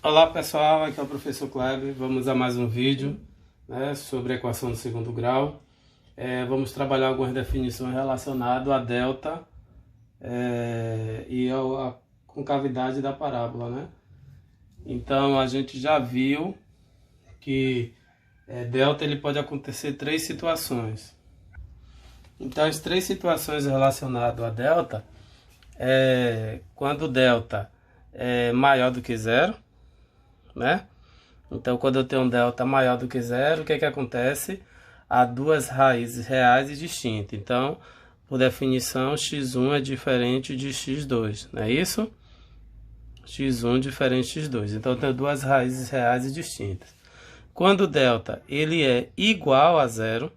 Olá pessoal, aqui é o professor Kleber. Vamos a mais um vídeo, né, sobre a equação do segundo grau. Vamos trabalhar algumas definições relacionadas a delta e a concavidade da parábola, né? Então a gente já viu que delta ele pode acontecer em três situações. Então as três situações relacionadas a delta quando delta é maior do que zero, né? Então, quando eu tenho um delta maior do que zero, o que acontece? Há duas raízes reais e distintas. Então, por definição, x1 é diferente de x2, não é isso? x1 diferente de x2. Então, eu tenho duas raízes reais e distintas. Quando o delta ele é igual a zero,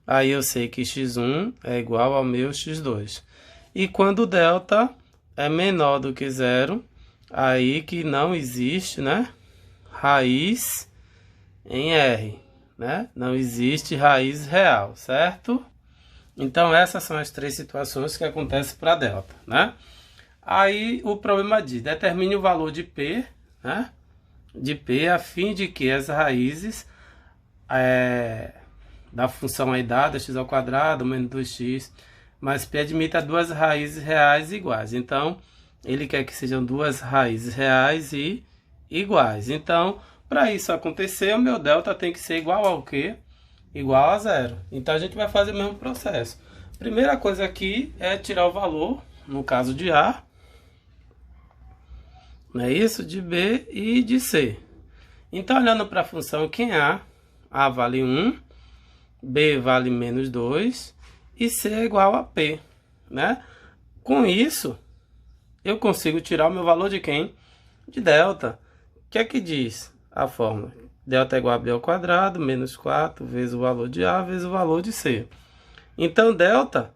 aí eu sei que x1 é igual ao meu x2. E quando o delta é menor do que zero, aí que não existe, né, raiz em R, né? Não existe raiz real, certo? Então essas são as três situações que acontecem para delta, né? Aí o problema diz, determine o valor de P, né? De P a fim de que as raízes da função aí dada, x ao quadrado menos 2x, mais P admita duas raízes reais iguais. Então ele quer que sejam duas raízes reais e iguais. Então, para isso acontecer, o meu delta tem que ser igual ao quê? Igual a zero. Então, a gente vai fazer o mesmo processo. Primeira coisa aqui é tirar o valor, no caso de A, não é isso? De B e de C. Então, olhando para a função que é A vale 1, B vale menos 2 e C é igual a P, né? Com isso, eu consigo tirar o meu valor de quem? De delta. O que é que diz a fórmula? Delta é igual a B ao quadrado, menos 4, vezes o valor de A, vezes o valor de C. Então, delta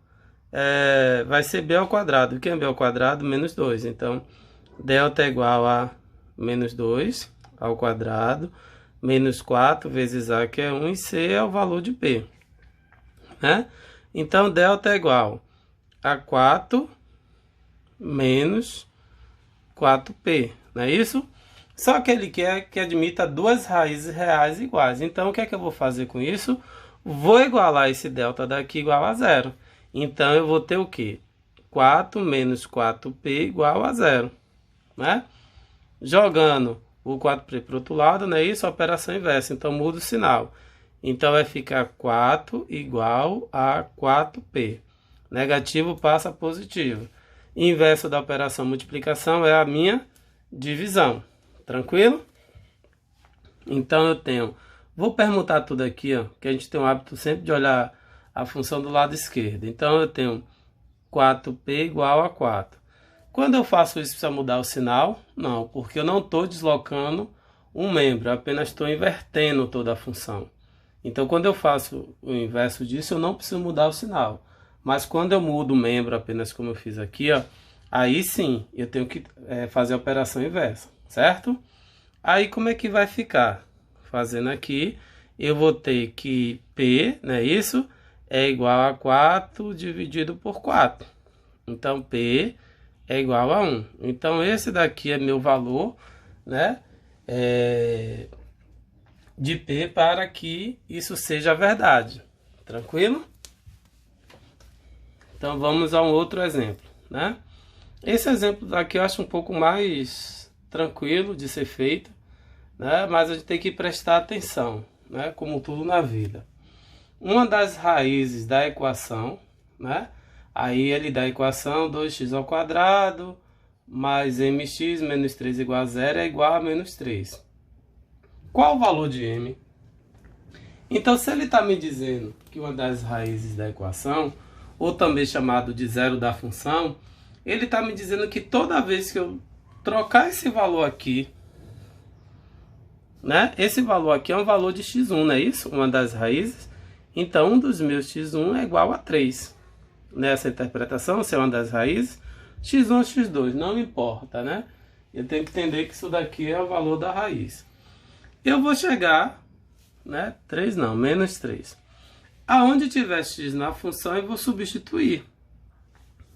vai ser B ao quadrado. O que é B ao quadrado? Menos 2. Então, delta é igual a menos 2 ao quadrado, menos 4 vezes A, que é 1, e C é o valor de B, né? Então, delta é igual a 4 menos 4p, não é isso? Só que ele quer que admita duas raízes reais iguais. Então, o que é que eu vou fazer com isso? Vou igualar esse delta daqui igual a zero. Então, eu vou ter o quê? 4 menos 4p igual a zero, né? Jogando o 4p para o outro lado, não é isso? A operação inversa. Então, muda o sinal. Então, vai ficar 4 igual a 4p. Negativo passa a positivo. Inverso da operação multiplicação é a minha divisão. Tranquilo? Então eu tenho... Vou permutar tudo aqui, ó, que a gente tem o hábito sempre de olhar a função do lado esquerdo. Então eu tenho 4p igual a 4. Quando eu faço isso, precisa mudar o sinal? Não, porque eu não estou deslocando um membro, eu apenas estou invertendo toda a função. Então quando eu faço o inverso disso, eu não preciso mudar o sinal. Mas quando eu mudo o membro, apenas como eu fiz aqui, ó, aí sim eu tenho que fazer a operação inversa, certo? Aí como é que vai ficar? Fazendo aqui, eu vou ter que P, não é isso? É igual a 4 dividido por 4. Então, P é igual a 1. Então, esse daqui é meu valor, né? De P para que isso seja verdade. Tranquilo? Então vamos a um outro exemplo, né? Esse exemplo aqui eu acho um pouco mais tranquilo de ser feito, né? Mas a gente tem que prestar atenção, né? Como tudo na vida. Uma das raízes da equação, né? Aí ele dá a equação 2x ao quadrado mais mx menos 3 igual a 0 é igual a menos 3. Qual o valor de m? Então, se ele está me dizendo que uma das raízes da equação, ou também chamado de zero da função, ele está me dizendo que toda vez que eu trocar esse valor aqui, né? Esse valor aqui é um valor de x1, não é isso? Uma das raízes. Então, um dos meus x1 é igual a 3. Nessa interpretação, se é uma das raízes, x1 ou x2, não importa, né? Eu tenho que entender que isso daqui é o valor da raiz. Eu vou chegar, né? 3 não, menos 3. Aonde tiver x na função, eu vou substituir,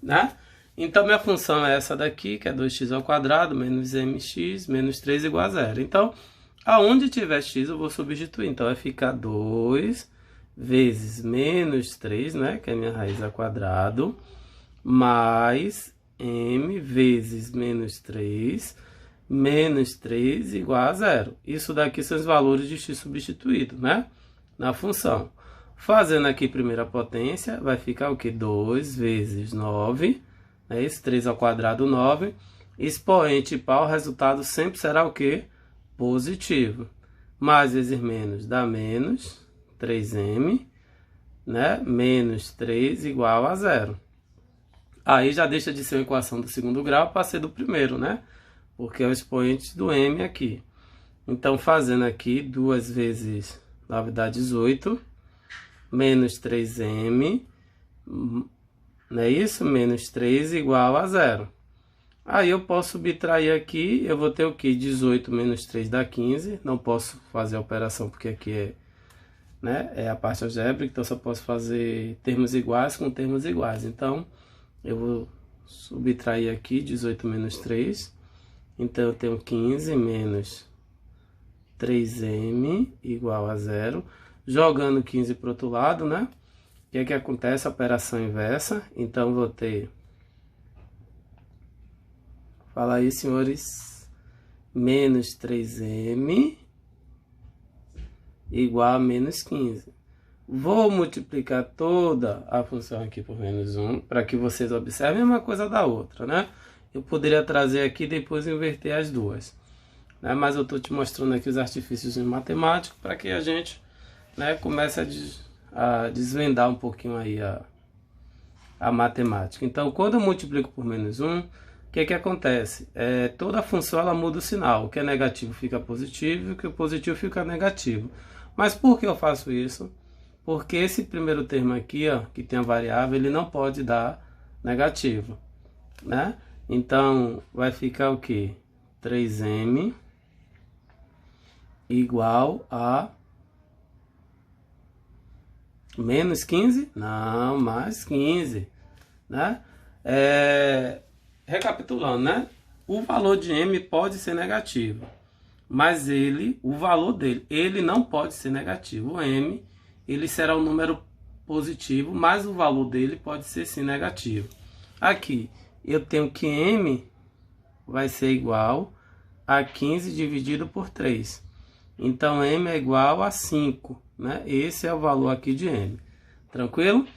né? Então, minha função é essa daqui, que é 2x ao quadrado menos mx menos 3 igual a 0. Então, aonde tiver x, eu vou substituir. Então, vai ficar 2 vezes menos 3, né, que é a minha raiz ao quadrado, mais m vezes menos 3 igual a 0. Isso daqui são os valores de x substituído, né, na função. Fazendo aqui primeira potência, vai ficar o que? 2 vezes 9, é isso? 3 ao quadrado, 9. Expoente par, o resultado sempre será o que? Positivo. Mais vezes menos dá menos 3m, né? Menos 3 igual a 0. Aí já deixa de ser uma equação do segundo grau para ser do primeiro, né? Porque é o expoente do m aqui. Então, fazendo aqui, 2 vezes 9 dá 18, menos 3m, não é isso? Menos 3 igual a 0. Aí eu posso subtrair aqui, eu vou ter o que? 18 menos 3 dá 15. Não posso fazer a operação porque aqui é, né, é a parte algébrica, então só posso fazer termos iguais com termos iguais. Então, eu vou subtrair aqui 18 menos 3. Então, eu tenho 15 menos 3m igual a 0. Jogando 15 para o outro lado, né? O que é que acontece? A operação inversa. Então, vou ter... Fala aí, senhores. Menos 3m igual a menos 15. Vou multiplicar toda a função aqui por menos 1, para que vocês observem uma coisa da outra, né? Eu poderia trazer aqui e depois inverter as duas, né? Mas eu estou te mostrando aqui os artifícios matemáticos para que a gente, né, comece a desvendar um pouquinho aí a matemática. Então, quando eu multiplico por menos 1, o que acontece? Toda função ela muda o sinal. O que é negativo fica positivo e o que é positivo fica negativo. Mas por que eu faço isso? Porque esse primeiro termo aqui, ó, que tem a variável, ele não pode dar negativo, né? Então, vai ficar o quê? 3m igual a menos 15? Não, mais 15, né? Recapitulando, né? O valor de m pode ser negativo, mas o valor dele, ele não pode ser negativo. O m, ele será um número positivo, mas o valor dele pode ser sim negativo. Aqui, eu tenho que m vai ser igual a 15 dividido por 3. Então, m é igual a 5, né? Esse é o valor aqui de m. Tranquilo?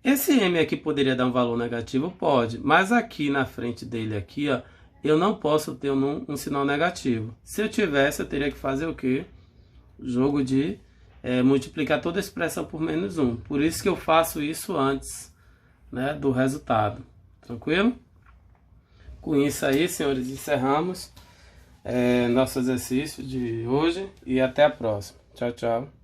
Esse m aqui poderia dar um valor negativo? Pode. Mas aqui na frente dele, aqui, ó, eu não posso ter um sinal negativo. Se eu tivesse, eu teria que fazer o quê? Jogo de multiplicar toda a expressão por menos 1. Por isso que eu faço isso antes, né, do resultado. Tranquilo? Com isso aí, senhores, encerramos nosso exercício de hoje e até a próxima. Tchau, tchau.